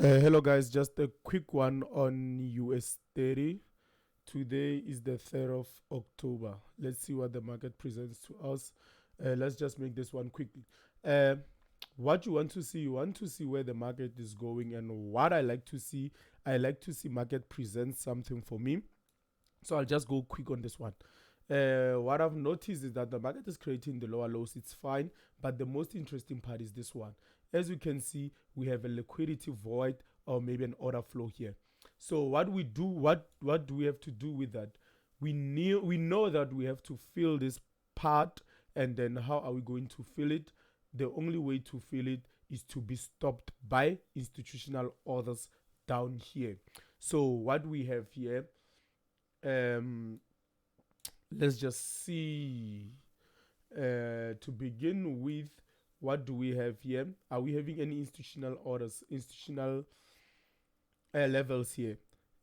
Hello guys, just a quick one on US30. Today is the 3rd of October. Let's see what the market presents to us. Let's just make this one quickly. Uh, what you want to see where the market is going, and what I like to see market present something for me. So I'll just go quick on this one. What I've noticed is that the market is creating the lower lows. It's fine, but the most interesting part is this one. As you can see, we have a liquidity void or maybe an order flow here. So what do we have to do with that? We know that we have to fill this part, and then how are we going to fill it? The only way to fill it is to be stopped by institutional orders down here. So what we have here, um, let's just see. To begin with, what do we have here? Are we having any institutional orders, institutional levels here?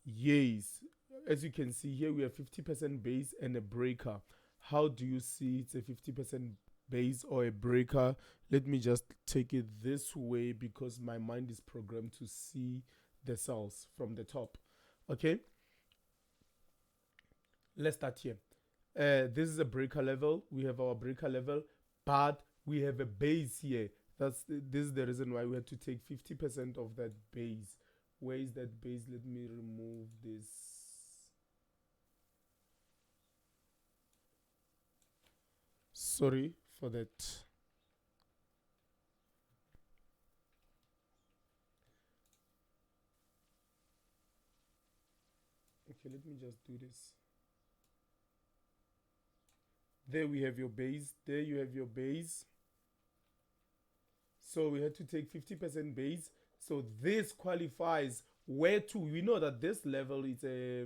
Yes. As you can see here, we have 50% base and a breaker. How do you see it's a 50% base or a breaker? Let me just take it this way because my mind is programmed to see the cells from the top. Okay, let's start here. This is a breaker level. We have our breaker level, but we have a base here. This is the reason why we had to take 50% of that base. Where is that base? Let me remove this. Sorry for that. Okay, let me just do this. There we have your base. There you have your base. So we had to take 50% base. So this qualifies where to. We know that this level is a,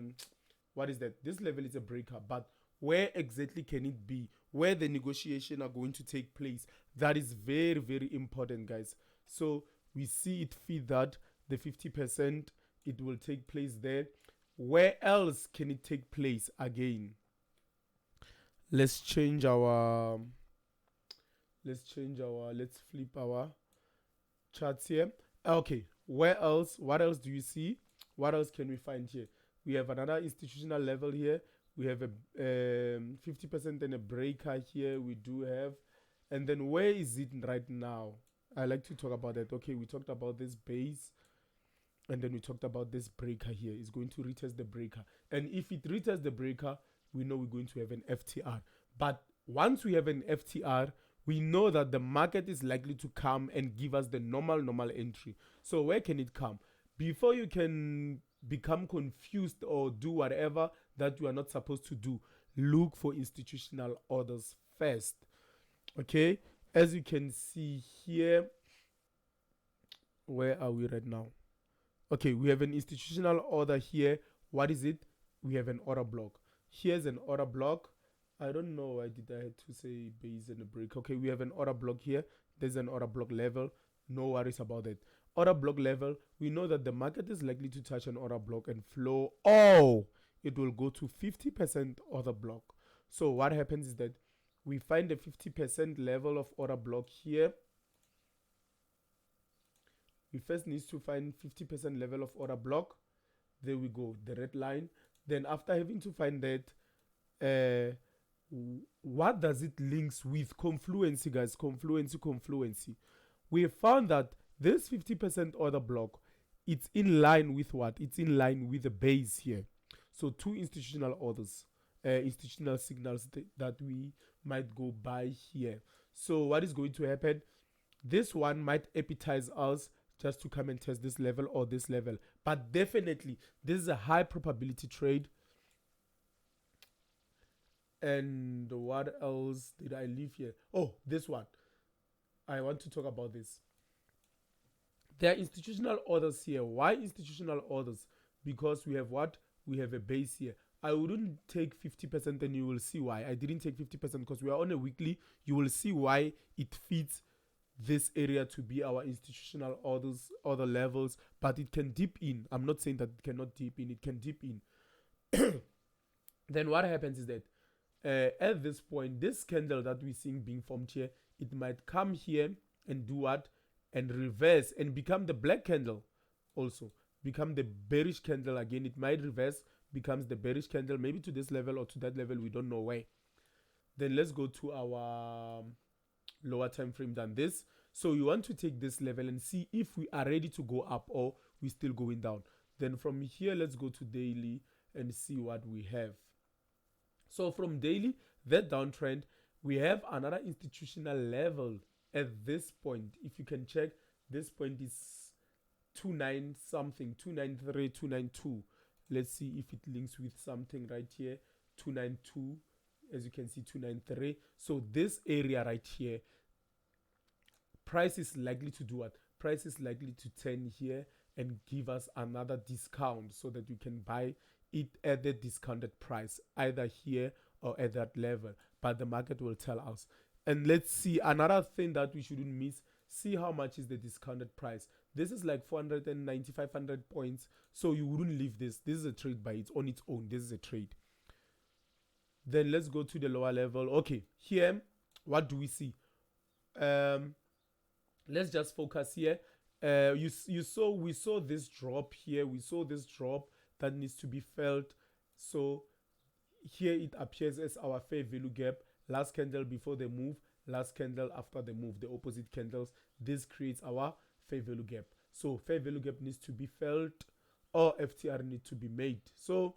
what is that? This level is a breaker, but where exactly can it be? Where the negotiation are going to take place? That is very, very important, guys. So we see it fit that the 50% it will take place there. Where else can it take place again? Let's change our let's flip our charts here. Okay, where else? What else do you see? What else can we find here? We have another institutional level here. We have a 50% and a breaker here. We do have, and then where is it right now? I like to talk about that. Okay, we talked about this base, and then we talked about this breaker here. It's going to retest the breaker, and if it retests the breaker, we know we're going to have an FTR. But once we have an FTR, we know that the market is likely to come and give us the normal entry. So where can it come? Before you can become confused or do whatever that you are not supposed to do, look for institutional orders first. Okay, as you can see here, where are we right now? Okay, we have an institutional order here. What is it? We have an order block. Here's an order block. I don't know why did I have to say base and a break. Okay, we have an order block here. There's an order block level. No worries about it. Order block level, we know that the market is likely to touch an order block and flow. Oh, it will go to 50% order block. So what happens is that we find the 50% level of order block here. We first need to find 50% level of order block. There we go, the red line. Then after having to find that, uh, what does it links with? Confluency, guys. Confluency. We have found that this 50% order block, it's in line with what? It's in line with the base here. So two institutional orders, institutional signals that we might go by here. So what is going to happen? This one might appetize us just to come and test this level or this level. But definitely, this is a high probability trade. And what else did I leave here? Oh, this one. I want to talk about this. There are institutional orders here. Why institutional orders? Because we have what? We have a base here. I wouldn't take 50%, and you will see why. I didn't take 50% because we are on a weekly. You will see why it fits this area to be our institutional orders, other levels, but it can dip in. I'm not saying that it cannot dip in. It can dip in. Then what happens is that at this point, this candle that we're seeing being formed here, it might come here and do what? And reverse and become the black candle. also become the bearish candle again. It might reverse, becomes the bearish candle, maybe to this level or to that level, we don't know where. Then let's go to our lower time frame than this. So you want to take this level and see if we are ready to go up or we're still going down. Then from here, let's go to daily and see what we have. So from daily, that downtrend, we have another institutional level at this point. If you can check, this point is 29 something, 293, 292. Let's see if it links with something right here, 292. As you can see, 293. So this area right here, price is likely to do what? Price is likely to turn here and give us another discount so that you can buy it at the discounted price, either here or at that level. But the market will tell us. And let's see another thing that we shouldn't miss. See how much is the discounted price. This is like 490, 500 points. So you wouldn't leave this. This is a trade by its own. This is a trade. Then let's go to the lower level. Okay, here, what do we see? Let's just focus here. We saw this drop here. We saw this drop that needs to be felt. So here it appears as our fair value gap. Last candle before the move, last candle after the move, the opposite candles. This creates our fair value gap. So fair value gap needs to be felt or FTR needs to be made. So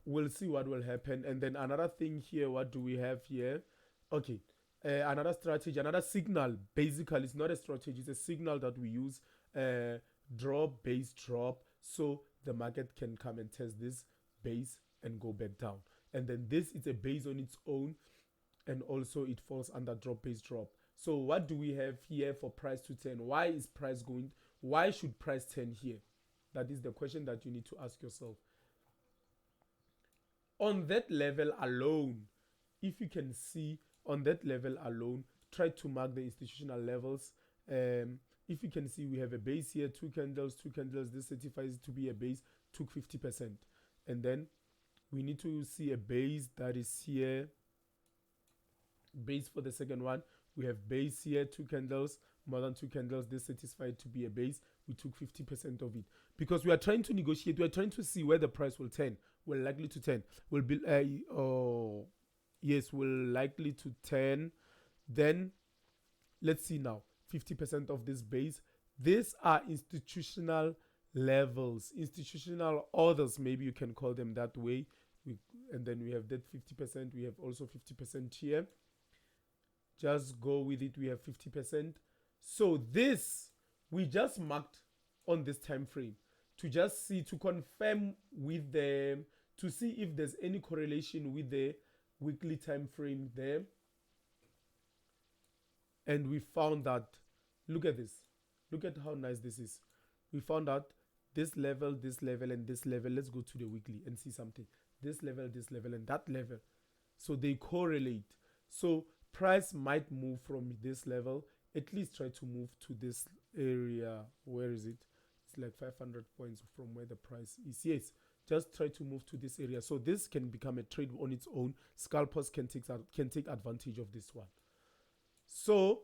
we'll see what will happen. And then another thing here, what do we have here? Okay, another strategy, another signal. Basically, it's not a strategy, it's a signal that we use. Drop, base, drop. So the market can come and test this base and go back down. And then this is a base on its own, and also it falls under drop, base, drop. So what do we have here for price to turn? Why is price going? Why should price turn here? That is the question that you need to ask yourself. On that level alone, if you can see on that level alone, try to mark the institutional levels. If you can see, we have a base here, two candles. This certifies to be a base, took 50%. And then we need to see a base that is here. Base for the second one. We have base here, two candles, more than two candles. This satisfied to be a base. We took 50% of it because we are trying to negotiate. We are trying to see where the price will turn. We're likely to turn. Will be yes, will likely to turn. Then let's see now. 50% of this base. These are institutional levels, institutional orders. Maybe you can call them that way. And then we have that 50%. We have also 50% here. Just go with it. We have 50%. So this we just marked on this time frame to just see, to confirm with them, to see if there's any correlation with the weekly time frame there. And we found that, look at this. Look at how nice this is. We found out this level, and this level. Let's go to the weekly and see something. This level, and that level. So they correlate. So price might move from this level. At least try to move to this area. Where is it? It's like 500 points from where the price is. Yes, just try to move to this area. So this can become a trade on its own. Scalpers can take advantage of this one. So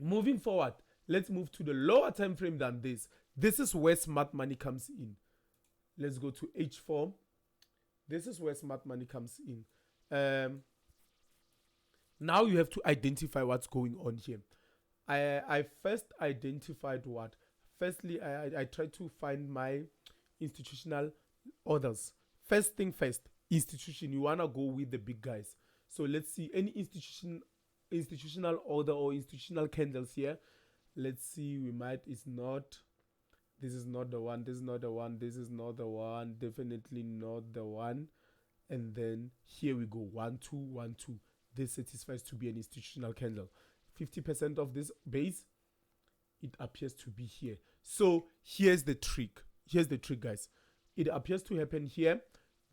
moving forward, let's move to the lower time frame than this. This is where smart money comes in. Let's go to H4. This is where smart money comes in. Now you have to identify what's going on here. I first identified what? Firstly, I tried to find my institutional orders. First thing first, institution. You want to go with the big guys. So let's see any institutional order or institutional candles here. Let's see, it's not. This is not the one. This is not the one. This is not the one. Definitely not the one. And then here we go. 1, 2, 1, 2. This satisfies to be an institutional candle. 50% of this base, it appears to be here. So here's the trick. Here's the trick, guys. It appears to happen here.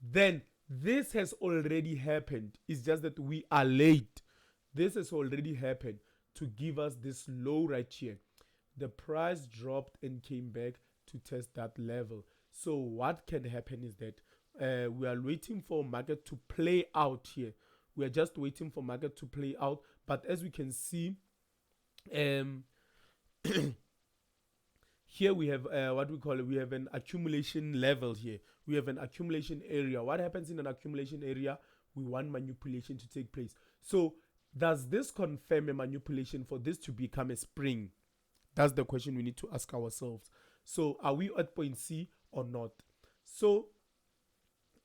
Then this has already happened. It's just that we are late. This has already happened to give us this low right here. The price dropped and came back to test that level. So what can happen is that we are waiting for market to play out here. We are just waiting for market to play out. But as we can see, Here we have what we call it, we have an accumulation level here. We have an accumulation area. What happens in an accumulation area? We want manipulation to take place. So does this confirm a manipulation for this to become a spring? That's the question we need to ask ourselves. So are we at point C or not? So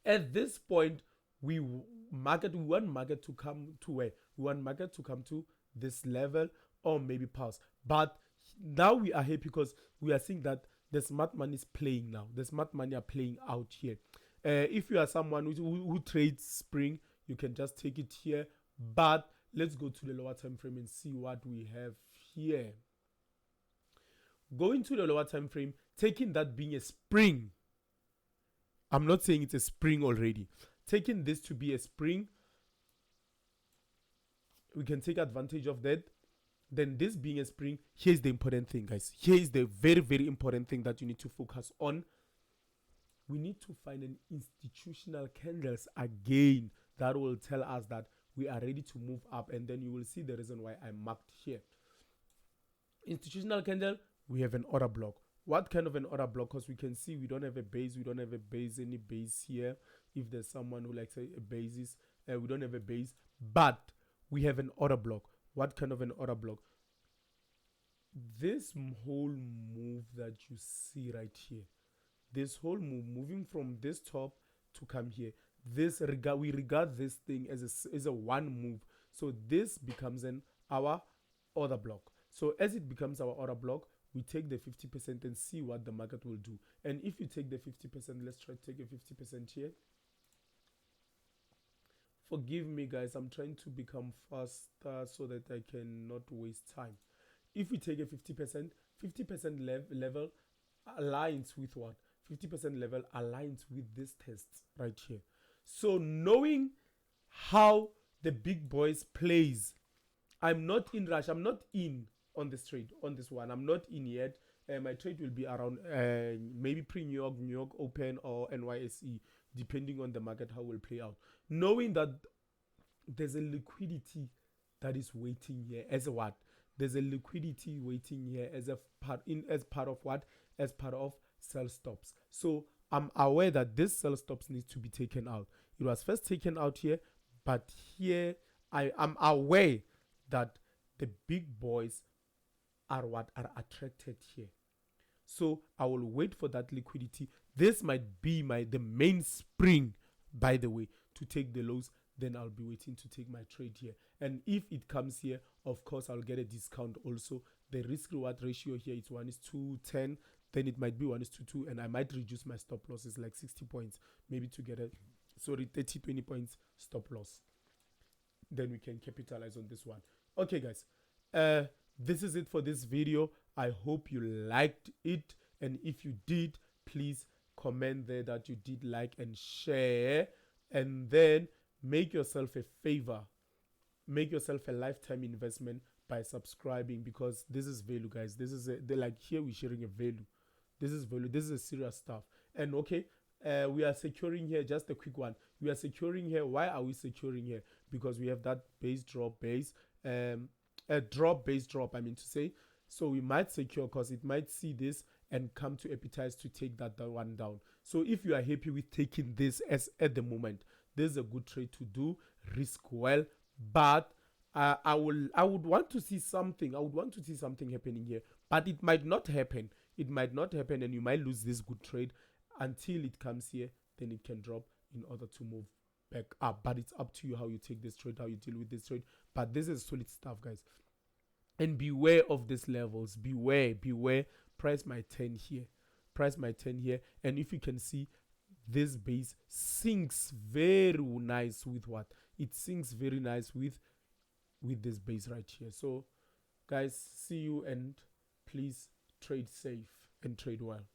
at this point, we want market to come to where? We want market to come to this level or maybe pass. But now we are here because we are seeing that the smart money is playing now. The smart money are playing out here. If you are someone who trades spring, you can just take it here. But let's go to the lower time frame and see what we have here. Going to the lower time frame, taking that being a spring. I'm not saying it's a spring already. Taking this to be a spring, we can take advantage of that. Then this being a spring, here's the important thing, guys. Here is the very, very important thing that you need to focus on. We need to find an institutional candles again that will tell us that we are ready to move up, and then you will see the reason why I marked here. Institutional candle, we have an order block. What kind of an order block? Because we can see we don't have a base. We don't have a base, any base here. If there's someone who likes a basis, we don't have a base, but we have an order block. What kind of an order block? This whole move that you see right here, this whole move, moving from this top to come here, we regard this thing as a one move. So this becomes our order block. So as it becomes our order block, we take the 50% and see what the market will do. And if you take the 50%, let's try to take a 50% here. Forgive me, guys, I'm trying to become faster so that I can not waste time. If we take a 50%, 50% level aligns with what? 50% level aligns with this test right here. So knowing how the big boys plays, I'm not in rush. I'm not in on this trade, on this one. I'm not in yet. My trade will be around maybe pre-New York, New York Open or NYSE, depending on the market, how it will play out. Knowing that there's a liquidity that is waiting here as a what? There's a liquidity waiting here as a part of what? As part of sell stops. So I'm aware that this sell stops needs to be taken out. It was first taken out here, but here I am aware that the big boys are what are attracted here. So I will wait for that liquidity. This might be the main spring, by the way, to take the lows. Then I'll be waiting to take my trade here. And if it comes here, of course, I'll get a discount also. The risk reward ratio here is 1:10. Then it might be 1:2, and I might reduce my stop losses like 60 points, maybe to get 20 points stop loss. Then we can capitalize on this one. Okay, guys. This is it for this video. I hope you liked it, and if you did, please comment there that you did like and share, and then make yourself a favor, make yourself a lifetime investment by subscribing, because this is value, guys. This is like here we're sharing a value. This is value. This is a serious stuff. And okay, we are securing here, just a quick one, we are securing here. Why are we securing here? Because we have that base drop base, a drop base drop, I mean to say. So we might secure because it might see this and come to appetize to take that one down. So if you are happy with taking this as at the moment, this is a good trade to do, risk well. But I would want to see something. I would want to see something happening here, but it might not happen. It might not happen, and you might lose this good trade until it comes here. Then it can drop in order to move back up. But it's up to you how you take this trade, how you deal with this trade. But this is solid stuff, guys. And beware of these levels. Beware. Price my 10 here. Price my 10 here. And if you can see, this base sinks very nice with what? It sinks very nice with this base right here. So, guys, see you, and please trade safe and trade well.